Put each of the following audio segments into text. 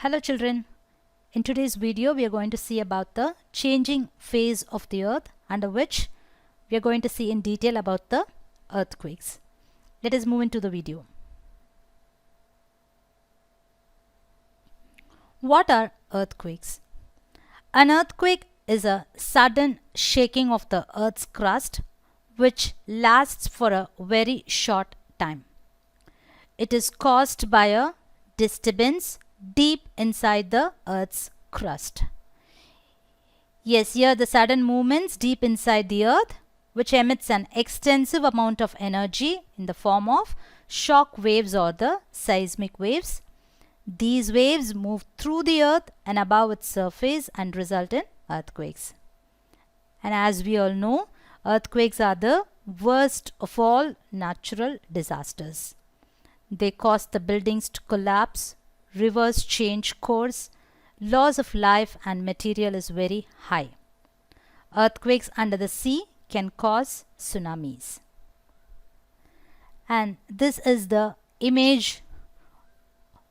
Hello children, in today's video we are going to see about the changing phase of the earth, under which we are going to see in detail about the earthquakes. Let us move into the video. What are earthquakes? An earthquake is a sudden shaking of the earth's crust which lasts for a very short time. It is caused by a disturbance deep inside the earth's crust. Yes, here the sudden movements deep inside the earth which emits an extensive amount of energy in the form of shock waves or the seismic waves. These waves move through the earth and above its surface and result in earthquakes. And as we all know, earthquakes are the worst of all natural disasters. They cause the buildings to collapse, rivers change course, loss of life and material is very high. Earthquakes under the sea can cause tsunamis. And this is the image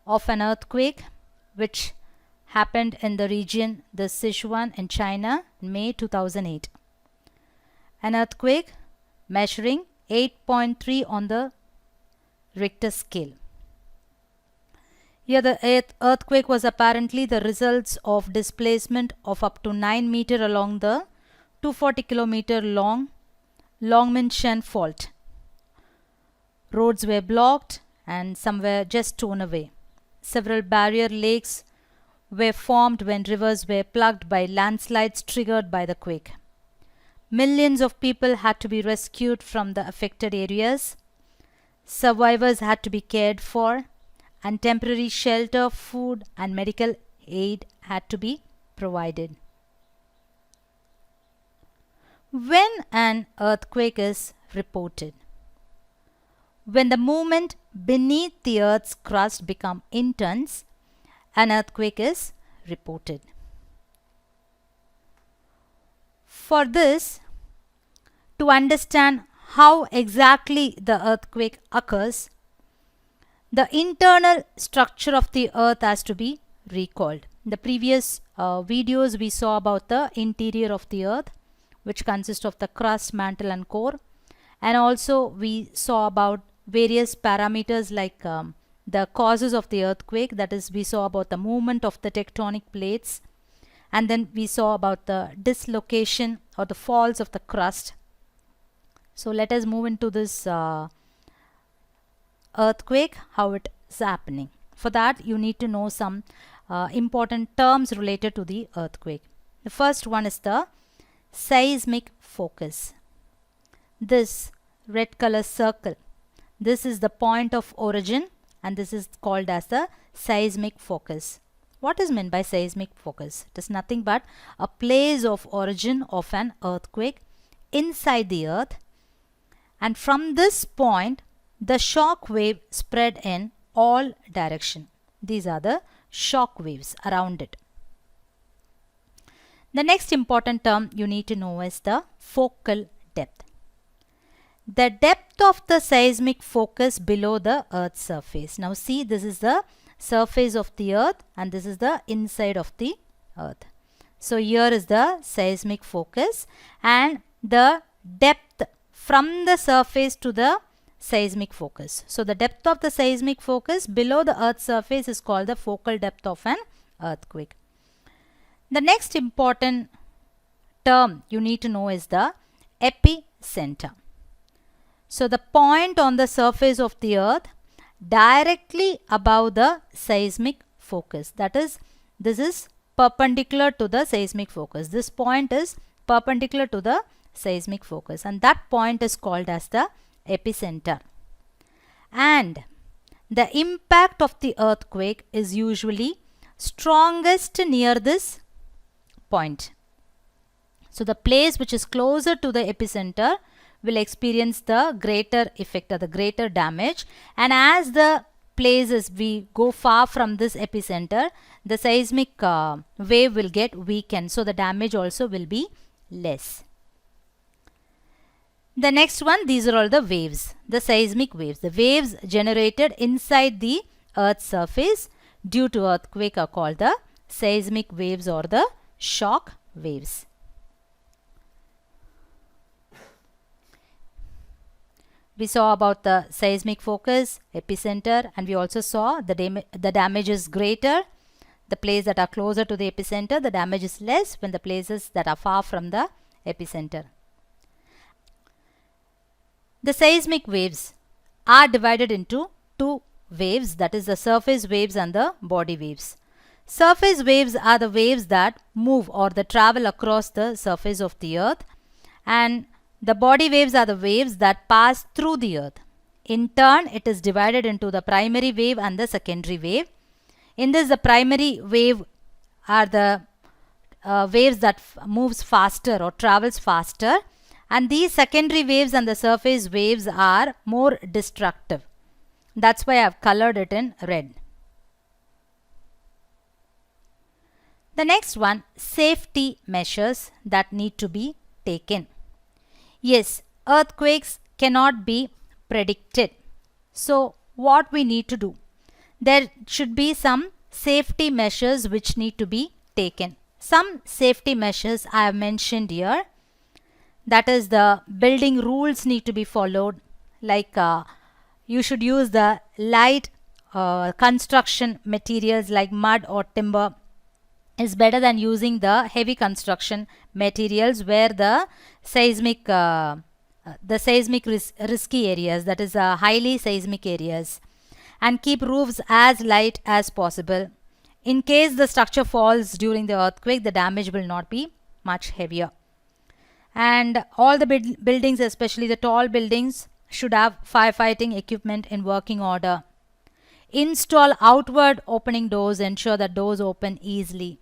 of an earthquake which happened in the region the Sichuan in China in May 2008. An earthquake measuring 8.3 on the Richter scale. Here the earthquake was apparently the results of displacement of up to 9 meters along the 240 kilometer long Longmen-Shan fault. Roads were blocked and some were just torn away. Several barrier lakes were formed when rivers were plugged by landslides triggered by the quake. Millions of people had to be rescued from the affected areas. Survivors had to be cared for, and temporary shelter, food and medical aid had to be provided. When an earthquake is reported? When the movement beneath the earth's crust becomes intense, an earthquake is reported. For this, to understand how exactly the earthquake occurs, the internal structure of the earth has to be recalled. In the previous videos we saw about the interior of the earth, which consists of the crust, mantle and core, and also we saw about various parameters like the causes of the earthquake, that is we saw about the movement of the tectonic plates, and then we saw about the dislocation or the falls of the crust. So let us move into this earthquake, how it is happening. For that you need to know some important terms related to the earthquake. The first one is the seismic focus. This red color circle, this is the point of origin and this is called as the seismic focus. What is meant by seismic focus? It is nothing but a place of origin of an earthquake inside the earth, and from this point the shock wave spread in all direction. These are the shock waves around it. The next important term you need to know is the focal depth. The depth of the seismic focus below the earth's surface. Now see, this is the surface of the earth and this is the inside of the earth. So here is the seismic focus and the depth from the surface to the seismic focus. So the depth of the seismic focus below the earth's surface is called the focal depth of an earthquake. The next important term you need to know is the epicenter. So the point on the surface of the earth directly above the seismic focus, that is, this is perpendicular to the seismic focus. This point is perpendicular to the seismic focus and that point is called as the epicenter. And the impact of the earthquake is usually strongest near this point. So the place which is closer to the epicenter will experience the greater effect or the greater damage, and as the places we go far from this epicenter, the seismic wave will get weakened, so the damage also will be less. The next one, these are all the waves, the seismic waves, the waves generated inside the earth's surface due to earthquake are called the seismic waves or the shock waves. We saw about the seismic focus, epicenter, and we also saw the damage is greater. The places that are closer to the epicenter, the damage is less when the places that are far from the epicenter. The seismic waves are divided into two waves, that is the surface waves and the body waves. Surface waves are the waves that move or that travel across the surface of the earth, and the body waves are the waves that pass through the earth. In turn, it is divided into the primary wave and the secondary wave. In this, the primary wave are the waves that moves faster or travels faster, and these secondary waves and the surface waves are more destructive. That's why I have colored it in red. The next one, safety measures that need to be taken. Yes, earthquakes cannot be predicted. So what we need to do? There should be some safety measures which need to be taken. Some safety measures I have mentioned here. That is, the building rules need to be followed, like you should use the light construction materials like mud or timber is better than using the heavy construction materials where the seismic risky areas, that is highly seismic areas, and keep roofs as light as possible. In case the structure falls during the earthquake, the damage will not be much heavier. And all the buildings, especially the tall buildings, should have firefighting equipment in working order. Install outward opening doors, ensure that doors open easily.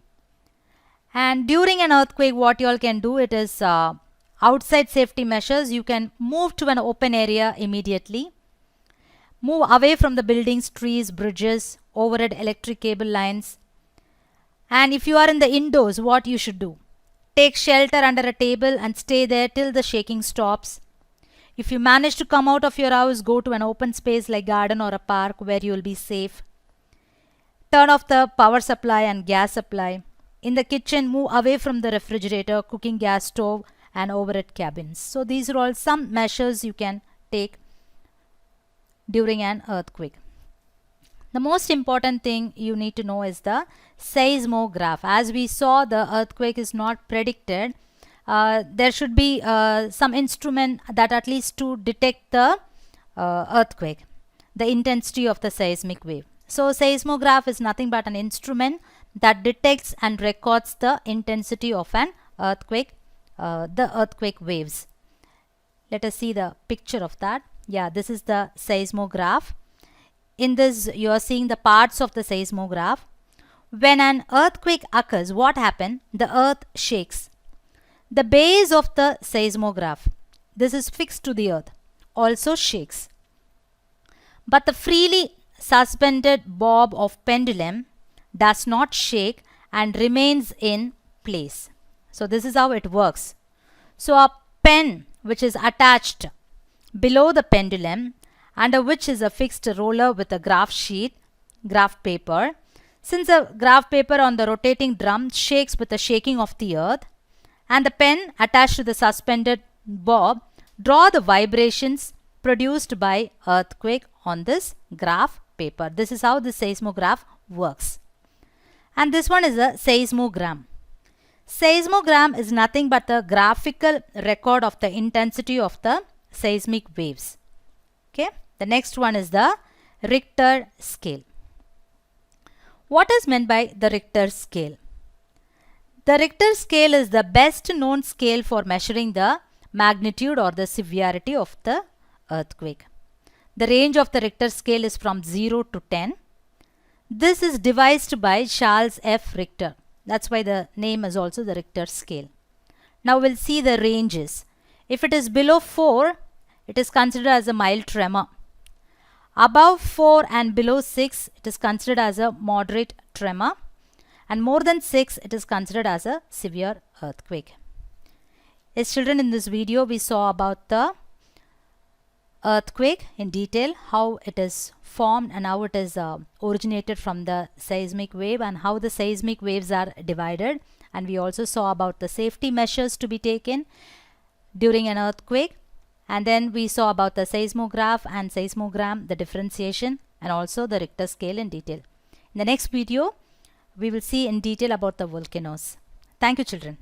And during an earthquake, what you all can do, it is outside safety measures. You can move to an open area immediately. Move away from the buildings, trees, bridges, overhead electric cable lines. And if you are in the indoors, what you should do? Take shelter under a table and stay there till the shaking stops. If you manage to come out of your house, go to an open space like garden or a park where you will be safe. Turn off the power supply and gas supply. In the kitchen, move away from the refrigerator, cooking gas stove and overhead cabins. So these are all some measures you can take during an earthquake. The most important thing you need to know is the seismograph. As we saw, the earthquake is not predicted. There should be some instrument that at least to detect the earthquake, the intensity of the seismic wave. So seismograph is nothing but an instrument that detects and records the intensity of an earthquake, the earthquake waves. Let us see the picture of that. Yeah, this is the seismograph. In this, you are seeing the parts of the seismograph. When an earthquake occurs, what happens? The earth shakes. The base of the seismograph, this is fixed to the earth, also shakes. But the freely suspended bob of pendulum does not shake and remains in place. So this is how it works. So a pen which is attached below the pendulum, under which is a fixed roller with a graph sheet, graph paper. Since the graph paper on the rotating drum shakes with the shaking of the earth, and the pen attached to the suspended bob draw the vibrations produced by earthquake on this graph paper. This is how the seismograph works. And this one is a seismogram. Seismogram is nothing but the graphical record of the intensity of the seismic waves. Okay. The next one is the Richter scale. What is meant by the Richter scale? The Richter scale is the best known scale for measuring the magnitude or the severity of the earthquake. The range of the Richter scale is from 0 to 10. This is devised by Charles F. Richter. That's why the name is also the Richter scale. Now we'll see the ranges. If it is below 4, it is considered as a mild tremor. Above 4 and below 6, it is considered as a moderate tremor. And more than 6, it is considered as a severe earthquake. As children, in this video, we saw about the earthquake in detail, how it is formed and how it is originated from the seismic wave and how the seismic waves are divided. And we also saw about the safety measures to be taken during an earthquake. And then we saw about the seismograph and seismogram, the differentiation, and also the Richter scale in detail. In the next video, we will see in detail about the volcanoes. Thank you, children.